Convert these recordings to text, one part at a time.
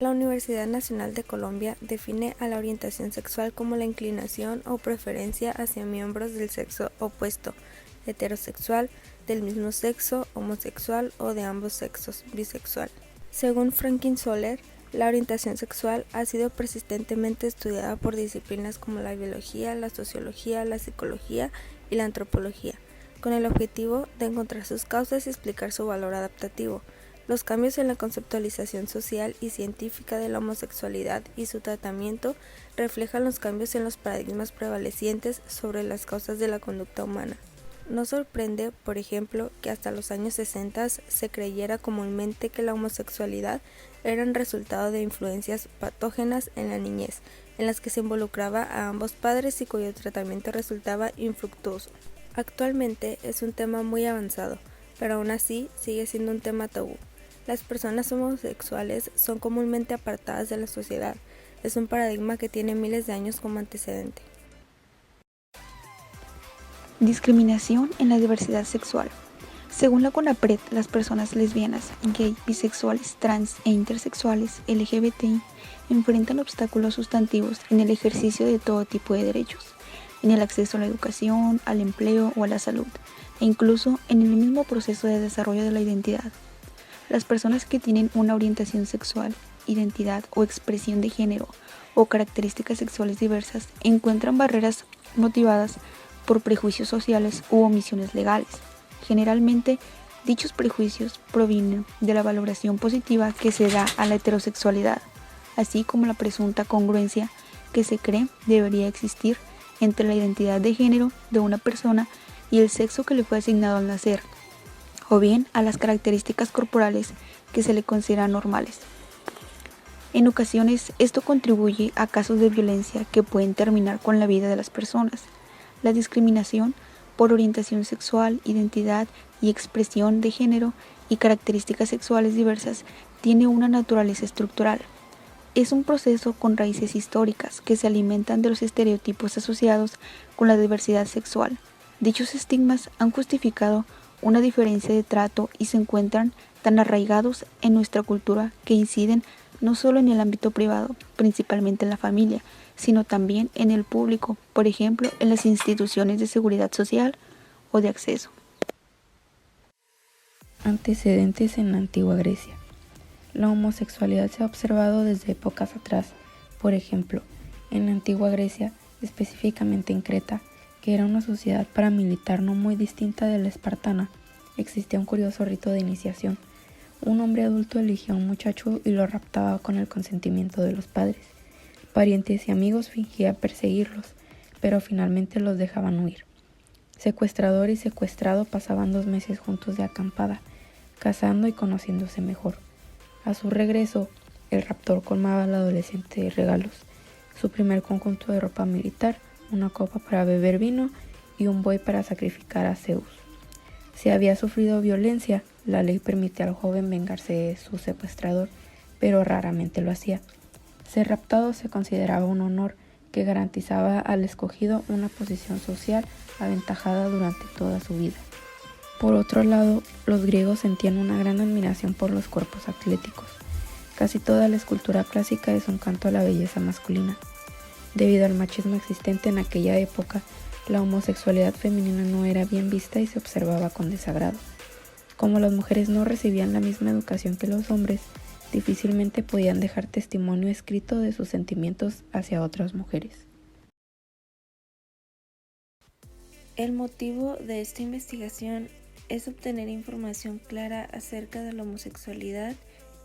La Universidad Nacional de Colombia define a la orientación sexual como la inclinación o preferencia hacia miembros del sexo opuesto, heterosexual, del mismo sexo, homosexual o de ambos sexos, bisexual. Según Franklin Soler, la orientación sexual ha sido persistentemente estudiada por disciplinas como la biología, la sociología, la psicología y la antropología, con el objetivo de encontrar sus causas y explicar su valor adaptativo. Los cambios en la conceptualización social y científica de la homosexualidad y su tratamiento reflejan los cambios en los paradigmas prevalecientes sobre las causas de la conducta humana. No sorprende, por ejemplo, que hasta los años 60 se creyera comúnmente que la homosexualidad era el resultado de influencias patógenas en la niñez, en las que se involucraba a ambos padres y cuyo tratamiento resultaba infructuoso. Actualmente es un tema muy avanzado, pero aún así sigue siendo un tema tabú. Las personas homosexuales son comúnmente apartadas de la sociedad. Es un paradigma que tiene miles de años como antecedente. Discriminación en la diversidad sexual. Según la CONAPRED, las personas lesbianas, gay, bisexuales, trans e intersexuales LGBTI enfrentan obstáculos sustantivos en el ejercicio de todo tipo de derechos, en el acceso a la educación, al empleo o a la salud, e incluso en el mismo proceso de desarrollo de la identidad. Las personas que tienen una orientación sexual, identidad o expresión de género o características sexuales diversas encuentran barreras motivadas por prejuicios sociales u omisiones legales. Generalmente, dichos prejuicios provienen de la valoración positiva que se da a la heterosexualidad, así como la presunta congruencia que se cree debería existir entre la identidad de género de una persona y el sexo que le fue asignado al nacer, o bien a las características corporales que se le consideran normales. En ocasiones, esto contribuye a casos de violencia que pueden terminar con la vida de las personas. La discriminación por orientación sexual, identidad y expresión de género y características sexuales diversas tiene una naturaleza estructural. Es un proceso con raíces históricas que se alimentan de los estereotipos asociados con la diversidad sexual. Dichos estigmas han justificado una diferencia de trato y se encuentran tan arraigados en nuestra cultura que inciden no solo en el ámbito privado, principalmente en la familia, sino también en el público, por ejemplo, en las instituciones de seguridad social o de acceso. Antecedentes en la antigua Grecia. La homosexualidad se ha observado desde épocas atrás. Por ejemplo, en la antigua Grecia, específicamente en Creta, que era una sociedad paramilitar no muy distinta de la espartana, existía un curioso rito de iniciación. Un hombre adulto elegía a un muchacho y lo raptaba con el consentimiento de los padres. Parientes y amigos fingían perseguirlos, pero finalmente los dejaban huir. Secuestrador y secuestrado pasaban 2 meses juntos de acampada, cazando y conociéndose mejor. A su regreso, el raptor colmaba al adolescente de regalos: su primer conjunto de ropa militar, una copa para beber vino y un buey para sacrificar a Zeus. Si había sufrido violencia, la ley permitía al joven vengarse de su secuestrador, pero raramente lo hacía. Ser raptado se consideraba un honor que garantizaba al escogido una posición social aventajada durante toda su vida. Por otro lado, los griegos sentían una gran admiración por los cuerpos atléticos. Casi toda la escultura clásica es un canto a la belleza masculina. Debido al machismo existente en aquella época, la homosexualidad femenina no era bien vista y se observaba con desagrado. Como las mujeres no recibían la misma educación que los hombres, difícilmente podían dejar testimonio escrito de sus sentimientos hacia otras mujeres. El motivo de esta investigación es obtener información clara acerca de la homosexualidad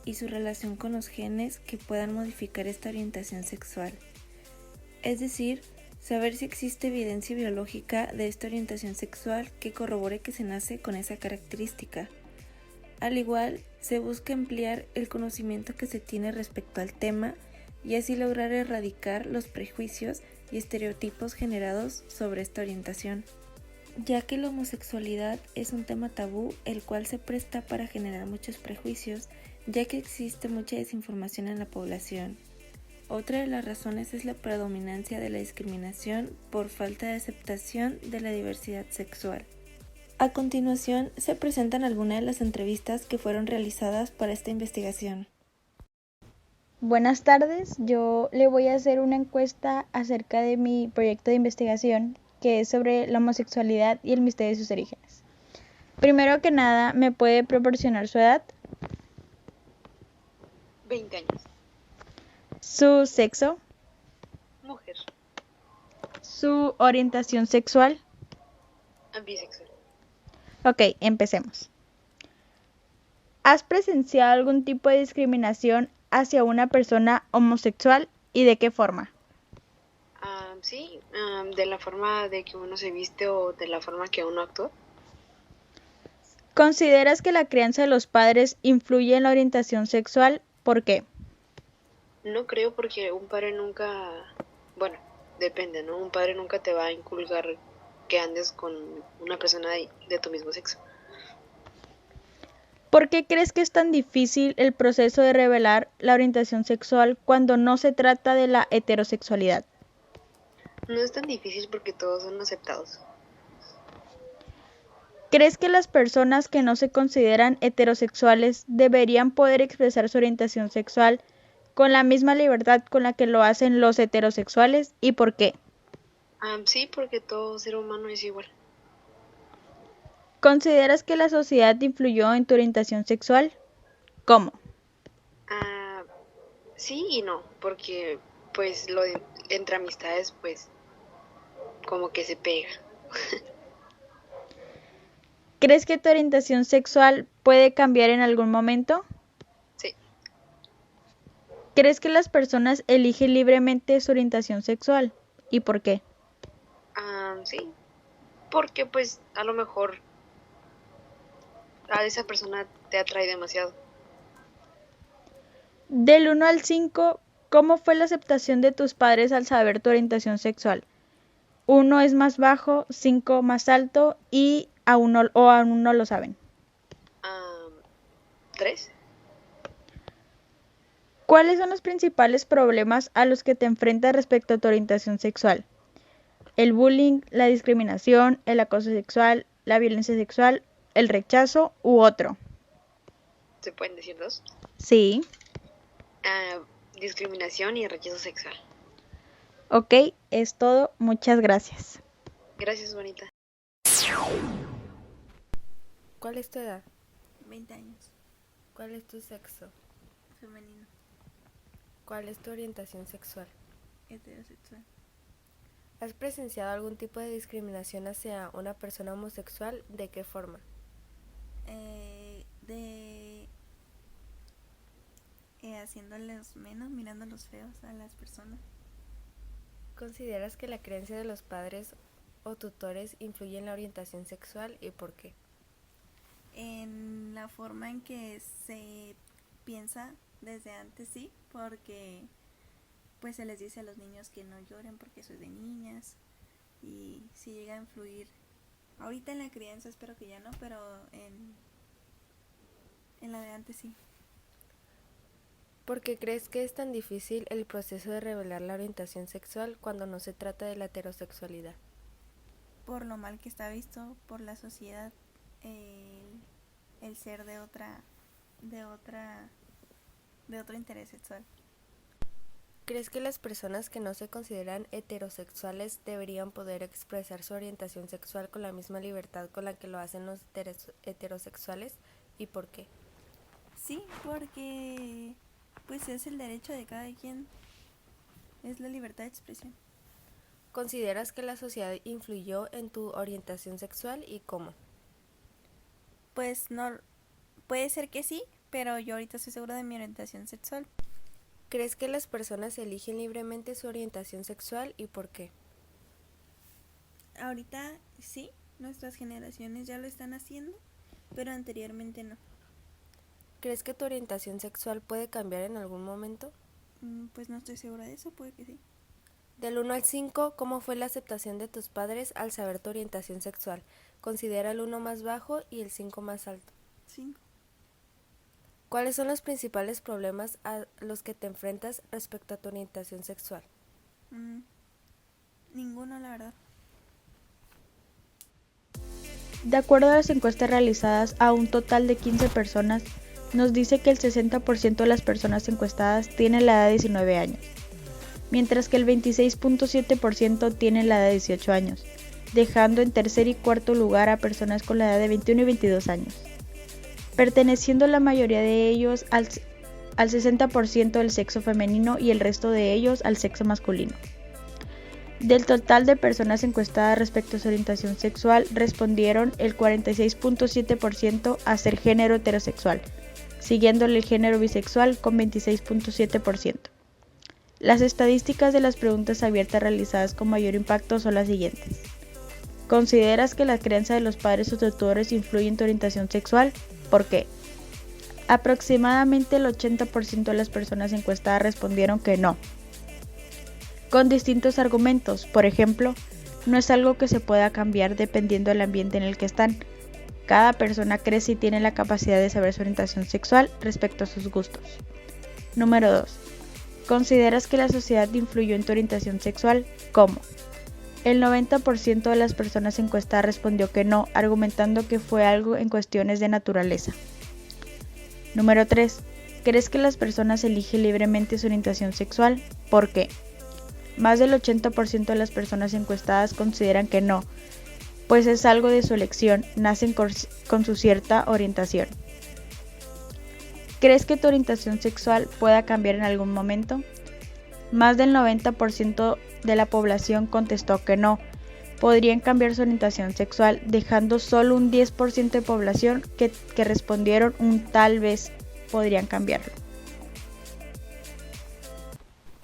y su relación con los genes que puedan modificar esta orientación sexual. Es decir, saber si existe evidencia biológica de esta orientación sexual que corrobore que se nace con esa característica. Al igual, se busca ampliar el conocimiento que se tiene respecto al tema y así lograr erradicar los prejuicios y estereotipos generados sobre esta orientación, ya que la homosexualidad es un tema tabú el cual se presta para generar muchos prejuicios, ya que existe mucha desinformación en la población. Otra de las razones es la predominancia de la discriminación por falta de aceptación de la diversidad sexual. A continuación, se presentan algunas de las entrevistas que fueron realizadas para esta investigación. Buenas tardes, yo le voy a hacer una encuesta acerca de mi proyecto de investigación que es sobre la homosexualidad y el misterio de sus orígenes. Primero que nada, ¿me puede proporcionar su edad? 20 años. ¿Su sexo? Mujer. ¿Su orientación sexual? Bisexual. Ok, empecemos. ¿Has presenciado algún tipo de discriminación hacia una persona homosexual y de qué forma? Sí, de la forma de que uno se viste o de la forma que uno actúa. ¿Consideras que la crianza de los padres influye en la orientación sexual? ¿Por qué? No creo, porque un padre nunca, bueno, depende, ¿no? Un padre nunca te va a inculcar que andes con una persona de tu mismo sexo. ¿Por qué crees que es tan difícil el proceso de revelar la orientación sexual cuando no se trata de la heterosexualidad? No es tan difícil porque todos son aceptados. ¿Crees que las personas que no se consideran heterosexuales deberían poder expresar su orientación sexual con la misma libertad con la que lo hacen los heterosexuales y por qué? Sí, porque todo ser humano es igual. ¿Consideras que la sociedad influyó en tu orientación sexual? ¿Cómo? Sí y no, porque pues entre amistades pues como que se pega. ¿Crees que tu orientación sexual puede cambiar en algún momento? Sí. ¿Crees que las personas eligen libremente su orientación sexual? ¿Y por qué? Sí, porque pues a lo mejor a esa persona te atrae demasiado. Del 1 al 5, ¿cómo fue la aceptación de tus padres al saber tu orientación sexual? 1 es más bajo, 5 más alto y aún no lo saben. 3. ¿Cuáles son los principales problemas a los que te enfrentas respecto a tu orientación sexual? El bullying, la discriminación, el acoso sexual, la violencia sexual, el rechazo u otro. ¿Se pueden decir 2? Sí. Discriminación y rechazo sexual. Ok, es todo. Muchas gracias. Gracias, bonita. ¿Cuál es tu edad? 20 años. ¿Cuál es tu sexo? Femenino. ¿Cuál es tu orientación sexual? Heterosexual. ¿Has presenciado algún tipo de discriminación hacia una persona homosexual? ¿De qué forma? Haciéndoles menos, mirándolos feos a las personas. ¿Consideras que la creencia de los padres o tutores influye en la orientación sexual y por qué? En la forma en que se piensa desde antes, sí, porque pues se les dice a los niños que no lloren porque eso es de niñas, y si llega a influir ahorita en la crianza, espero que ya no, pero en la de antes sí. ¿Por qué crees que es tan difícil el proceso de revelar la orientación sexual cuando no se trata de la heterosexualidad? Por lo mal que está visto por la sociedad, el ser de otro interés sexual. ¿Crees que las personas que no se consideran heterosexuales deberían poder expresar su orientación sexual con la misma libertad con la que lo hacen los heterosexuales y por qué? Sí, porque pues es el derecho de cada quien, es la libertad de expresión. ¿Consideras que la sociedad influyó en tu orientación sexual y cómo? Pues no, puede ser que sí, pero yo ahorita estoy segura de mi orientación sexual. ¿Crees que las personas eligen libremente su orientación sexual y por qué? Ahorita sí, nuestras generaciones ya lo están haciendo, pero anteriormente no. ¿Crees que tu orientación sexual puede cambiar en algún momento? Pues no estoy segura de eso, puede que sí. Del 1 al 5, ¿cómo fue la aceptación de tus padres al saber tu orientación sexual? Considera el 1 más bajo y el 5 más alto. 5. ¿Cuáles son los principales problemas a los que te enfrentas respecto a tu orientación sexual? Ninguno, la verdad. De acuerdo a las encuestas realizadas a un total de 15 personas, nos dice que el 60% de las personas encuestadas tienen la edad de 19 años, mientras que el 26.7% tienen la edad de 18 años, dejando en tercer y cuarto lugar a personas con la edad de 21 y 22 años, perteneciendo la mayoría de ellos al 60% del sexo femenino y el resto de ellos al sexo masculino. Del total de personas encuestadas respecto a su orientación sexual, respondieron el 46.7% a ser género heterosexual, siguiéndole el género bisexual con 26.7%. Las estadísticas de las preguntas abiertas realizadas con mayor impacto son las siguientes. ¿Consideras que la crianza de los padres o tutores influye en tu orientación sexual? ¿Por qué? Aproximadamente el 80% de las personas encuestadas respondieron que no, con distintos argumentos. Por ejemplo, no es algo que se pueda cambiar dependiendo del ambiente en el que están. Cada persona crece y tiene la capacidad de saber su orientación sexual respecto a sus gustos. Número 2. ¿Consideras que la sociedad influyó en tu orientación sexual? ¿Cómo? El 90% de las personas encuestadas respondió que no, argumentando que fue algo en cuestiones de naturaleza. Número 3. ¿Crees que las personas eligen libremente su orientación sexual? ¿Por qué? Más del 80% de las personas encuestadas consideran que no, pues es algo de su elección, nacen con su cierta orientación. ¿Crees que tu orientación sexual pueda cambiar en algún momento? Más del 90% de la población contestó que no, podrían cambiar su orientación sexual, dejando solo un 10% de población que respondieron un tal vez podrían cambiarlo.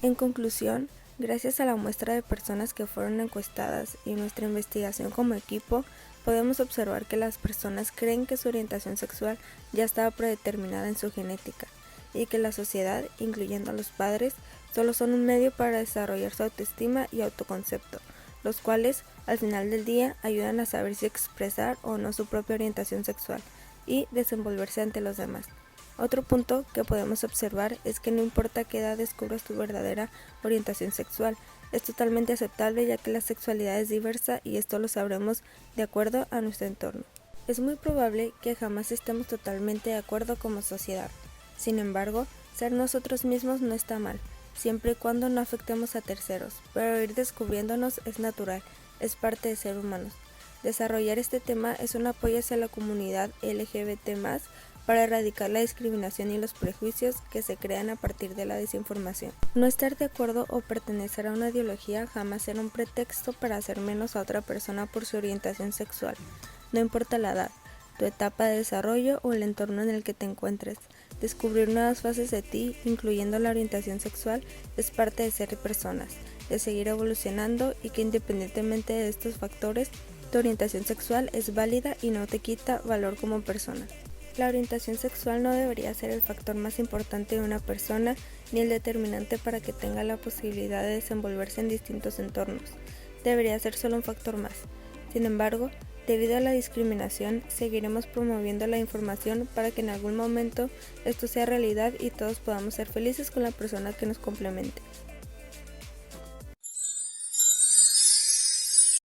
En conclusión, gracias a la muestra de personas que fueron encuestadas y nuestra investigación como equipo, podemos observar que las personas creen que su orientación sexual ya estaba predeterminada en su genética y que la sociedad, incluyendo a los padres, solo son un medio para desarrollar su autoestima y autoconcepto, los cuales, al final del día, ayudan a saber si expresar o no su propia orientación sexual y desenvolverse ante los demás. Otro punto que podemos observar es que no importa qué edad descubras tu verdadera orientación sexual, es totalmente aceptable ya que la sexualidad es diversa y esto lo sabremos de acuerdo a nuestro entorno. Es muy probable que jamás estemos totalmente de acuerdo como sociedad. Sin embargo, ser nosotros mismos no está mal, siempre y cuando no afectemos a terceros, pero ir descubriéndonos es natural, es parte de ser humanos. Desarrollar este tema es un apoyo hacia la comunidad LGBT+, para erradicar la discriminación y los prejuicios que se crean a partir de la desinformación. No estar de acuerdo o pertenecer a una ideología jamás será un pretexto para hacer menos a otra persona por su orientación sexual. No importa la edad, tu etapa de desarrollo o el entorno en el que te encuentres. Descubrir nuevas fases de ti, incluyendo la orientación sexual, es parte de ser personas, de seguir evolucionando y que independientemente de estos factores, tu orientación sexual es válida y no te quita valor como persona. La orientación sexual no debería ser el factor más importante de una persona ni el determinante para que tenga la posibilidad de desenvolverse en distintos entornos. Debería ser solo un factor más. Sin embargo, debido a la discriminación, seguiremos promoviendo la información para que en algún momento esto sea realidad y todos podamos ser felices con la persona que nos complemente.